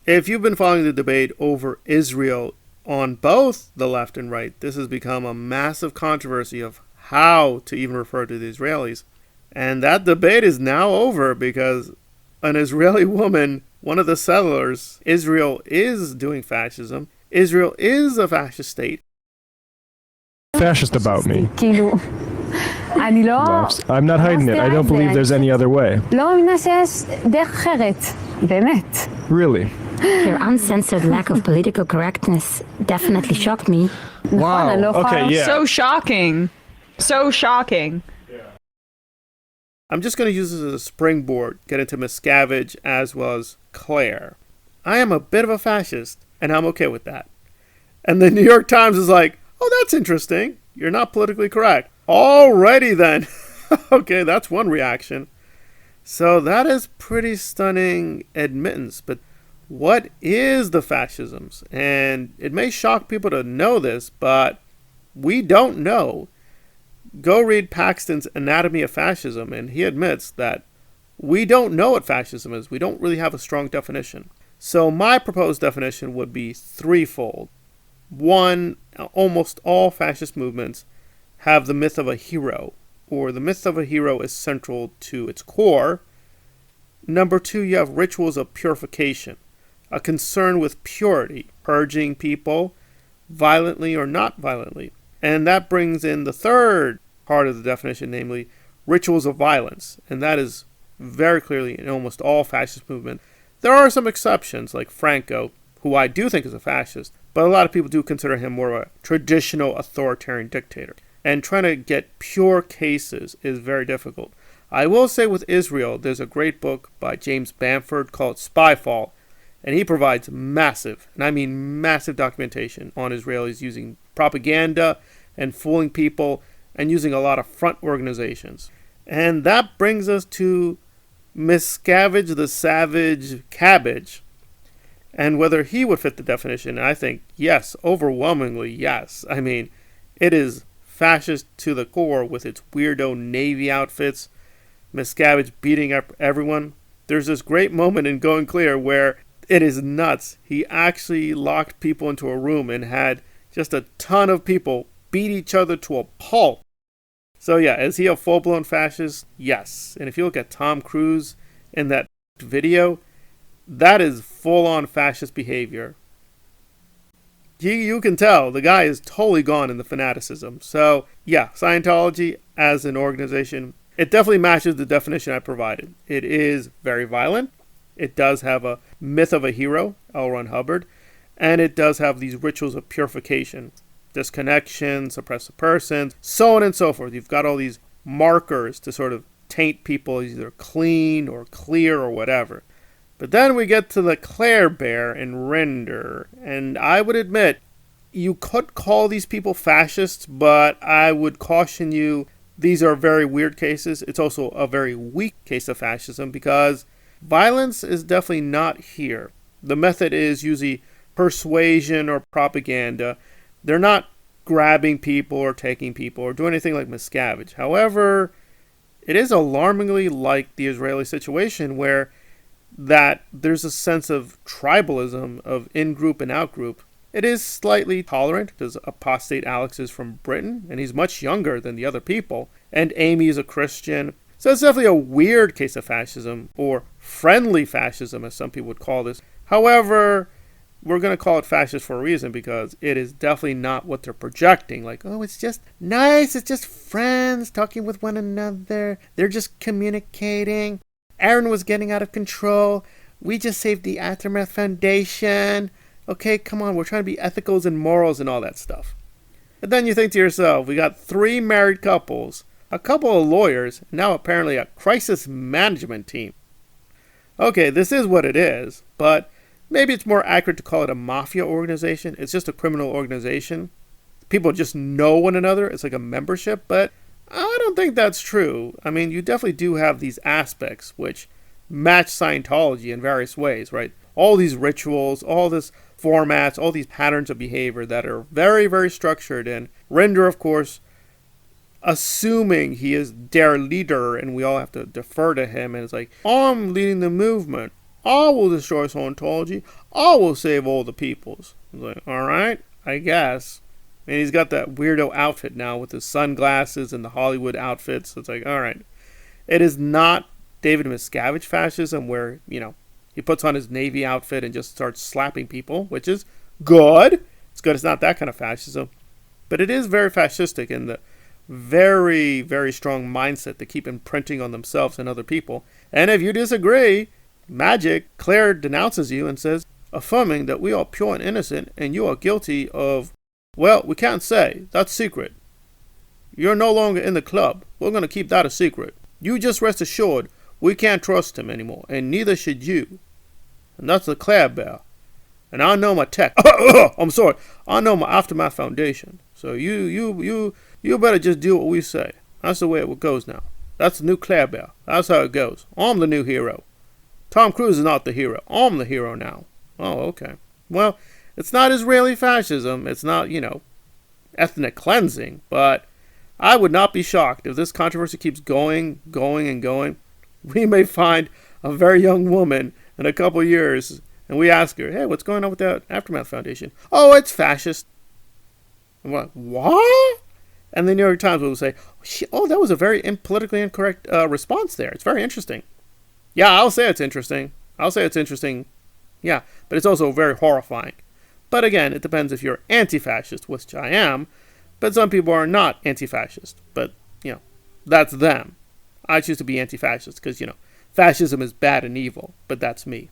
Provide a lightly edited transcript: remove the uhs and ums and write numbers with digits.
If you've been following the debate over Israel on both the left and right, this has become a massive controversy of how to even refer to the Israelis. And that debate is now over because an Israeli woman, one of the settlers, Israel is doing fascism. Israel is a fascist state. Fascist about me. אני לא... I'm not hiding it. I don't believe there's any other way. לא מאמינה שיש דרך אחרת, באמת. Really? Your uncensored lack of political correctness definitely shocked me. Wow. Okay, yeah. So shocking. So shocking. I'm just going to use this as a springboard, get into Miscavige as well as Claire. I am a bit of a fascist, and I'm okay with that. And the New York Times is like, oh, that's interesting. You're not politically correct. Alrighty then. Okay, that's one reaction. So that is pretty stunning admittance. But what is the fascisms? And it may shock people to know this, but we don't know. Go read Paxton's Anatomy of Fascism, and he admits that we don't know what fascism is. We don't really have a strong definition. So my proposed definition would be threefold. One, almost all fascist movements have the myth of a hero, or the myth of a hero is central to its core. Number two, you have rituals of purification, a concern with purity, purging people violently or not violently. And that brings in the third part of the definition, namely rituals of violence. And that is very clearly in almost all fascist movements. There are some exceptions, like Franco, who I do think is a fascist, but a lot of people do consider him more of a traditional authoritarian dictator. And trying to get pure cases is very difficult. I will say with Israel, there's a great book by James Bamford called Spyfall, and he provides massive, and I mean massive documentation on Israelis using propaganda and fooling people and using a lot of front organizations. And that brings us to Miscavige the Savage Cabbage, and whether he would fit the definition. I think yes, overwhelmingly yes. I mean, it is fascist to the core with its weirdo Navy outfits, Miscavige beating up everyone. There's this great moment in Going Clear where it is nuts. He actually locked people into a room and had just a ton of people beat each other to a pulp. So yeah, is he a full-blown fascist? Yes. And if you look at Tom Cruise in that video, that is full-on fascist behavior. You can tell the guy is totally gone in the fanaticism. So yeah, Scientology as an organization, it definitely matches the definition I provided. It is very violent. It does have a myth of a hero, L. Ron Hubbard, and it does have these rituals of purification, disconnection, suppressive persons, so on and so forth. You've got all these markers to sort of taint people as either clean or clear or whatever. But then we get to the Claire Bear and Rinder, and I would admit, you could call these people fascists, but I would caution you, these are very weird cases. It's also a very weak case of fascism because violence is definitely not here. The method is usually persuasion or propaganda. They're not grabbing people or taking people or doing anything like Miscavige. However, it is alarmingly like the Israeli situation where that there's a sense of tribalism of in-group and out-group. It is slightly tolerant because apostate Alex is from Britain and he's much younger than the other people, and Amy is a Christian. So it's definitely a weird case of fascism, or friendly fascism as some people would call this. However, we're going to call it fascist for a reason because it is definitely not what they're projecting. Like, oh, it's just nice, it's just friends talking with one another, they're just communicating. Aaron was getting out of control. We just saved the Aftermath Foundation. Okay, come on, we're trying to be ethicals and morals and all that stuff. And then you think to yourself, we got 3 married couples, a couple of lawyers, and now apparently a crisis management team. Okay, this is what it is, but maybe it's more accurate to call it a mafia organization. It's just a criminal organization. People just know one another. It's like a membership, but I don't think that's true. I mean, you definitely do have these aspects which match Scientology in various ways, right? All these rituals, all this formats, all these patterns of behavior that are very, very structured. And Rinder, of course, assuming he is their leader and we all have to defer to him, and it's like, I'm leading the movement. I will destroy Scientology. I will save all the peoples. I was like, all right, I guess. And he's got that weirdo outfit now with his sunglasses and the Hollywood outfits. So it's like, all right. It is not David Miscavige fascism where, he puts on his Navy outfit and just starts slapping people, which is good. It's good. It's not that kind of fascism. But it is very fascistic in the very, very strong mindset to keep imprinting on themselves and other people. And if you disagree, Claire denounces you and says, affirming that we are pure and innocent and you are guilty of, well, we can't say. That's secret. You're no longer in the club. We're going to keep that a secret. You just rest assured we can't trust him anymore, and neither should you. And that's the Claire Bear. And I know my tech. I'm sorry. I know my Aftermath Foundation. So you better just do what we say. That's the way it goes now. That's the new Claire Bear. That's how it goes. I'm the new hero. Tom Cruise is not the hero. I'm the hero now. Oh, okay. Well, it's not Israeli fascism. It's not, ethnic cleansing. But I would not be shocked if this controversy keeps going. We may find a very young woman in a couple years, and we ask her, hey, what's going on with that Aftermath Foundation? Oh, it's fascist. I'm like, what? And the New York Times will say, oh, that was a very politically incorrect response there. It's very interesting. Yeah, I'll say it's interesting. Yeah, but it's also very horrifying. But again, it depends if you're anti-fascist, which I am. But some people are not anti-fascist. But, that's them. I choose to be anti-fascist because, fascism is bad and evil. But that's me.